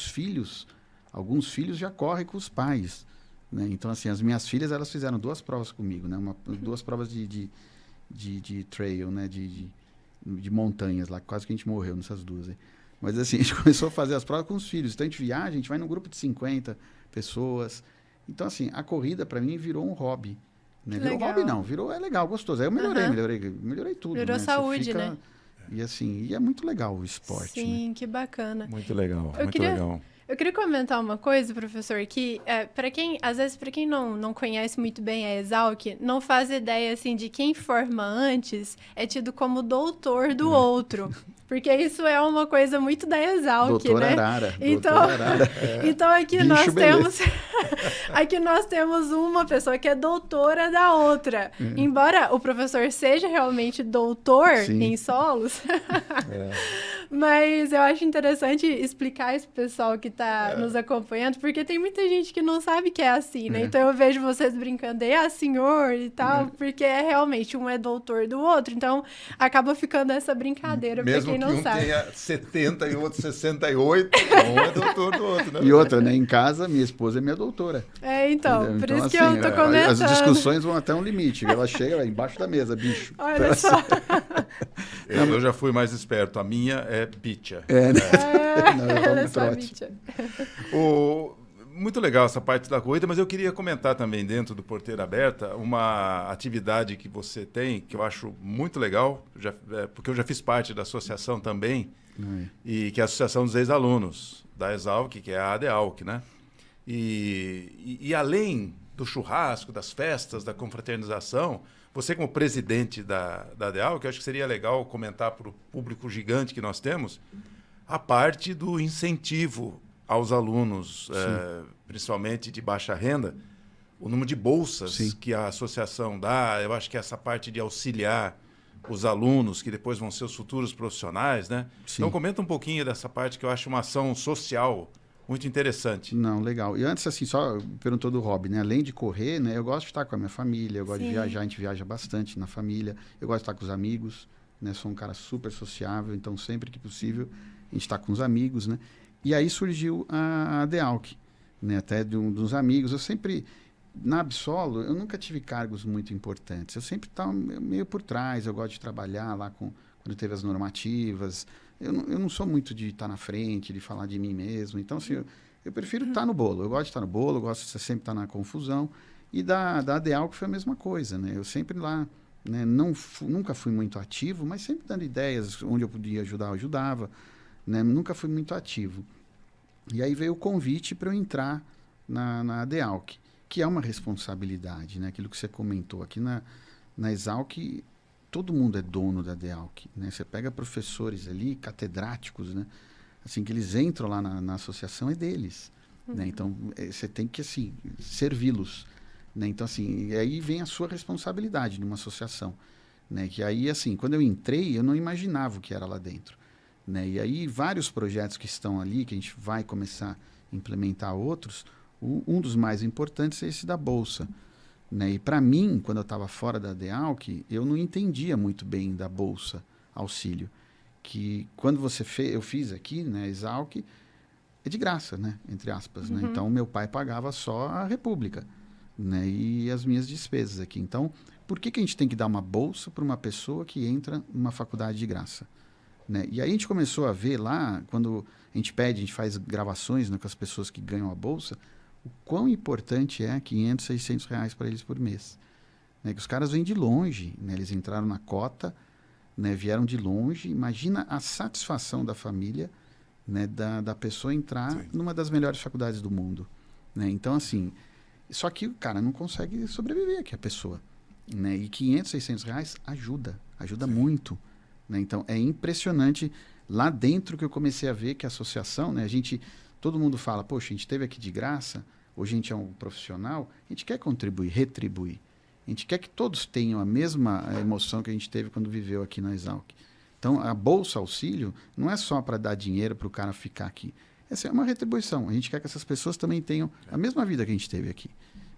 alguns filhos já correm com os pais. Né? Então, assim, as minhas filhas, elas fizeram 2 provas comigo, né? 2 provas de trail, né? De montanhas lá, quase que a gente morreu nessas 2 aí. Mas assim, a gente começou a fazer as provas com os filhos. Então, a gente viaja, a gente vai num grupo de 50 pessoas. Então, assim, a corrida, para mim, virou um hobby. Né? Virou hobby, não. É legal, gostoso. Aí eu melhorei tudo. Virou né? saúde, né? E assim, é muito legal o esporte. Sim, né? Que bacana. Muito legal, legal. Eu queria comentar uma coisa, professor, que às vezes, para quem não conhece muito bem a Exalc, não faz ideia, assim, de quem forma antes é tido como doutor do outro. Porque isso é uma coisa muito da Exalc, Doutora né? Arara. Então aqui nós temos uma pessoa que é doutora da outra. Embora o professor seja realmente doutor em solos, mas eu acho interessante explicar isso pro pessoal que está nos acompanhando, porque tem muita gente que não sabe que é assim, né? Então eu vejo vocês brincando, senhor e tal, porque realmente um é doutor do outro, então acaba ficando essa brincadeira para quem não sabe. Mesmo que um tenha 70 e o outro 68, um é doutor do outro, né? E outra, né? Em casa, minha esposa é minha doutora. É então, Entendeu? por Então, isso que assim, eu tô comentando. as discussões vão até um limite. Ela chega embaixo da mesa, bicho. Olha só. Eu já fui mais esperto. A minha é bicha. Não, eu Ela é tomo só trote. bicha. Muito legal essa parte da corrida, mas eu queria comentar também dentro do Porteira Aberta uma atividade que você tem, que eu acho muito legal, porque eu já fiz parte da associação também, e que é a Associação dos Ex-Alunos da Exalc, que é a ADEALC, né? E além do churrasco, das festas, da confraternização, você como presidente da ADEALC, eu acho que seria legal comentar para o público gigante que nós temos, a parte do incentivo aos alunos, principalmente de baixa renda, o número de bolsas que a associação dá. Eu acho que essa parte de auxiliar os alunos, que depois vão ser os futuros profissionais, né? Sim. Então, comenta um pouquinho dessa parte, que eu acho uma ação social muito interessante. Não, legal. E antes, assim, só perguntou do hobby, né? Além de correr, né? Eu gosto de estar com a minha família, eu gosto de viajar, a gente viaja bastante na família, eu gosto de estar com os amigos, né? Sou um cara super sociável, então sempre que possível a gente está com os amigos, né? E aí surgiu a ADEALC, né? Até dos amigos. Eu sempre, na Absolo, eu nunca tive cargos muito importantes. Eu sempre estava meio por trás, eu gosto de trabalhar lá quando teve as normativas. Eu não sou muito de estar na frente, de falar de mim mesmo. Então, assim, eu prefiro estar no bolo. Eu gosto de estar no bolo, eu gosto de sempre estar na confusão. E da ADEALC foi a mesma coisa, né? Eu sempre lá, né? Nunca fui muito ativo, mas sempre dando ideias, onde eu podia ajudar, eu ajudava. Né? Nunca fui muito ativo. E aí veio o convite para eu entrar na ADEALC, que é uma responsabilidade, né? Aquilo que você comentou aqui na Exalc, todo mundo é dono da ADEALC, né? Você pega professores ali, catedráticos, né? Assim, que eles entram lá na associação, é deles. Né? Então, você tem que, assim, servi-los. Né? Então, assim, e aí vem a sua responsabilidade numa associação. Né? Que aí, assim, quando eu entrei, eu não imaginava o que era lá dentro. Né? E aí, vários projetos que estão ali, que a gente vai começar a implementar outros, um dos mais importantes é esse da Bolsa. Né? E para mim, quando eu estava fora da ADEALC, eu não entendia muito bem da Bolsa Auxílio. Que quando eu fiz aqui, né, Exalc, é de graça, né? Entre aspas. Né? Então, meu pai pagava só a República, né? E as minhas despesas aqui. Então, por que a gente tem que dar uma bolsa para uma pessoa que entra numa faculdade de graça? Né? E aí a gente começou a ver lá, quando a gente faz gravações, né, com as pessoas que ganham a bolsa, o quão importante é 500, 600 reais para eles por mês. Né? Que os caras vêm de longe, né? Eles entraram na cota, né? Vieram de longe. Imagina a satisfação da família, né? da pessoa entrar numa das melhores faculdades do mundo. Né? Então, assim, só que o cara não consegue sobreviver aqui, a pessoa. Né? E 500, 600 reais ajuda muito. Né? Então, é impressionante lá dentro que eu comecei a ver que a associação, né? Todo mundo fala, poxa, a gente esteve aqui de graça, hoje a gente é um profissional, a gente quer contribuir, retribuir. A gente quer que todos tenham a mesma emoção que a gente teve quando viveu aqui na Exalc. Então, a Bolsa Auxílio não é só para dar dinheiro para o cara ficar aqui. Essa é uma retribuição. A gente quer que essas pessoas também tenham a mesma vida que a gente teve aqui.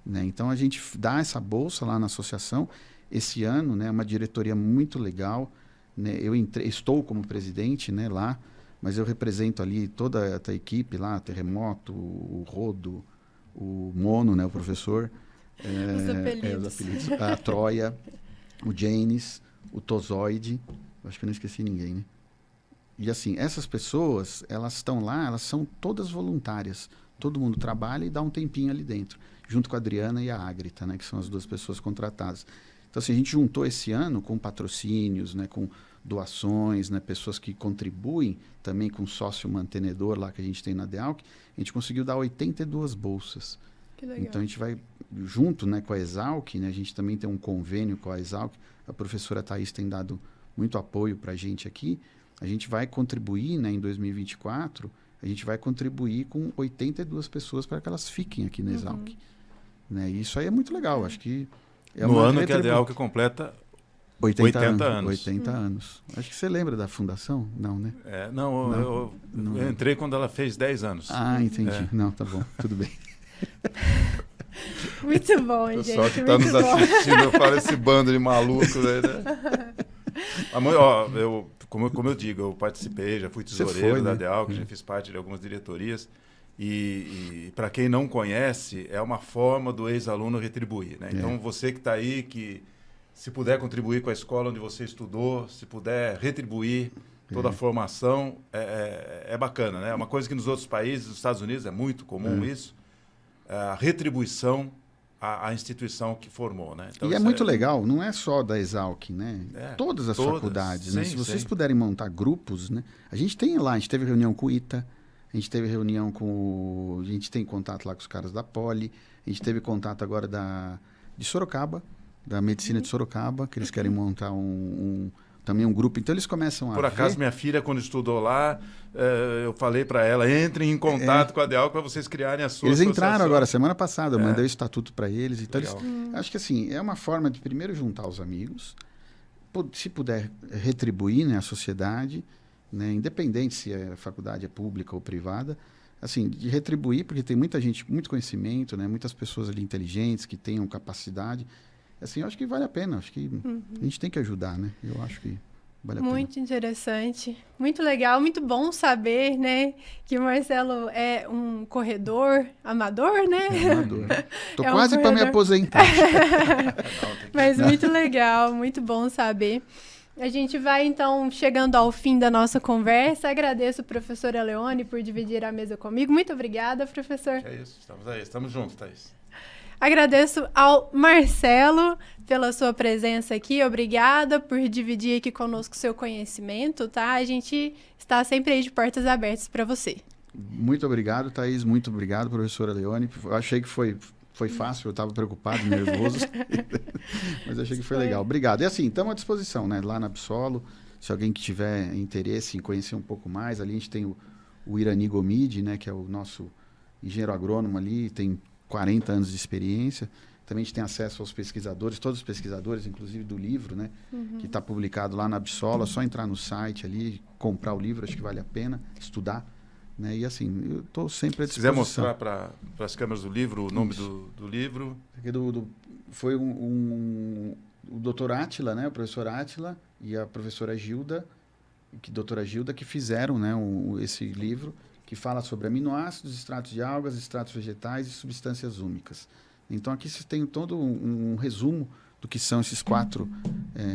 Né? Então, a gente dá essa bolsa lá na associação. Esse ano, né, uma diretoria muito legal. Né? Eu estou como presidente, né, lá, mas eu represento ali toda a equipe lá, Terremoto, o Rodo, o Mono, né, o professor, os apelidos. a Troia, o Janes, o Tozoide, acho que eu não esqueci ninguém, né? E assim, essas pessoas, elas estão lá, elas são todas voluntárias, todo mundo trabalha e dá um tempinho ali dentro, junto com a Adriana e a Ágrita, né, que são as duas pessoas contratadas. Então, assim, a gente juntou esse ano com patrocínios, né, com doações, né, pessoas que contribuem também com sócio mantenedor lá que a gente tem na ADEALC, a gente conseguiu dar 82 bolsas. Que legal. Então, a gente vai junto, né, com a Exalc, né, a gente também tem um convênio com a Exalc, a professora Thaís tem dado muito apoio para a gente aqui, a gente vai contribuir, né, em 2024, a gente vai contribuir com 82 pessoas para que elas fiquem aqui na Exalc. Né, e isso aí é muito legal, acho que no ano que a ADEALC completa 80 anos. 80 anos. Acho que você lembra da fundação? Não, né? Eu entrei quando ela fez 10 anos. Ah, entendi. Não, tá bom. Tudo bem. Muito bom, gente. O pessoal que está nos assistindo, eu falo esse bando de malucos aí, né? Como eu digo, eu participei, já fui tesoureiro da ADEALC, já fiz parte de algumas diretorias. E para quem não conhece, é uma forma do ex-aluno retribuir, né? Então, você que está aí, que se puder contribuir com a escola onde você estudou, se puder retribuir toda a formação, é bacana, né? É uma coisa que nos outros países, nos Estados Unidos, é muito comum isso, a retribuição à instituição que formou, né? Então, e é muito legal, não é só da Exalc, né? Todas as faculdades, né? Sim, se vocês puderem montar grupos, né? A gente teve reunião com o ITA, a gente teve reunião a gente tem contato lá com os caras da Poli, a gente teve contato agora de Sorocaba, da medicina de Sorocaba, que eles querem montar também um grupo. Então eles começam a Por acaso, minha filha, quando estudou lá, eu falei para ela, entrem em contato com a DEALC para vocês criarem a sua Eles associação. entraram agora, semana passada, eu mandei o estatuto para eles. Então acho que assim, é uma forma de primeiro juntar os amigos, se puder retribuir, né, a sociedade, né, independente se a faculdade é pública ou privada, assim, de retribuir, porque tem muita gente, muito conhecimento, né, muitas pessoas ali inteligentes que tenham capacidade. Assim, eu acho que vale a pena, acho que a gente tem que ajudar, né? Eu acho que vale a pena. Muito interessante, muito legal, muito bom saber, né, que o Marcelo é um corredor amador, né? Amador. Tô quase para me aposentar. Mas muito legal, muito bom saber. A gente vai, então, chegando ao fim da nossa conversa. Agradeço, professora Leone, por dividir a mesa comigo. Muito obrigada, professor. É isso, estamos aí, estamos juntos, Thaís. Agradeço ao Marcelo pela sua presença aqui. Obrigada por dividir aqui conosco seu conhecimento, tá? A gente está sempre aí de portas abertas para você. Muito obrigado, Thaís. Muito obrigado, professora Leone. Eu achei que foi fácil, eu estava preocupado, nervoso, mas achei que foi legal. Obrigado. E assim, estamos à disposição, né? Lá na Absolo, se alguém que tiver interesse em conhecer um pouco mais, ali a gente tem o Irani Gomide, né? Que é o nosso engenheiro agrônomo ali, tem 40 anos de experiência. Também a gente tem acesso aos pesquisadores, todos os pesquisadores, inclusive do livro, né? Que está publicado lá na Absolo. É só entrar no site ali, comprar o livro, acho que vale a pena estudar. Né? E assim, eu estou sempre à disposição. Se quiser mostrar para as câmeras do livro, o nome do livro. Foi o doutor Átila, né? O professor Átila e a professora Gilda, doutora Gilda, que fizeram, né, esse livro, que fala sobre aminoácidos, extratos de algas, extratos vegetais e substâncias úmicas. Então aqui você tem todo um resumo do que são esses 4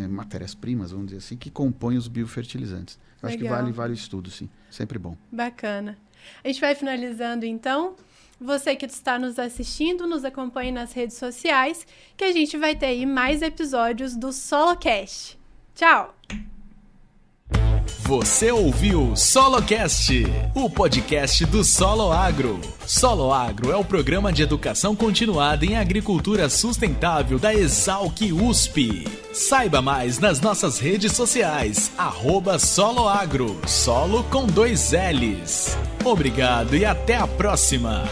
matérias-primas, vamos dizer assim, que compõem os biofertilizantes. Eu acho que vale o estudo, sim. Sempre bom. Bacana. A gente vai finalizando, então. Você que está nos assistindo, nos acompanhe nas redes sociais, que a gente vai ter aí mais episódios do SoloCast. Tchau! Você ouviu SoloCast, o podcast do Solo Agro. Solo Agro é o programa de educação continuada em agricultura sustentável da Exalc USP. Saiba mais nas nossas redes sociais, @soloagro, solo com 2 Ls. Obrigado e até a próxima!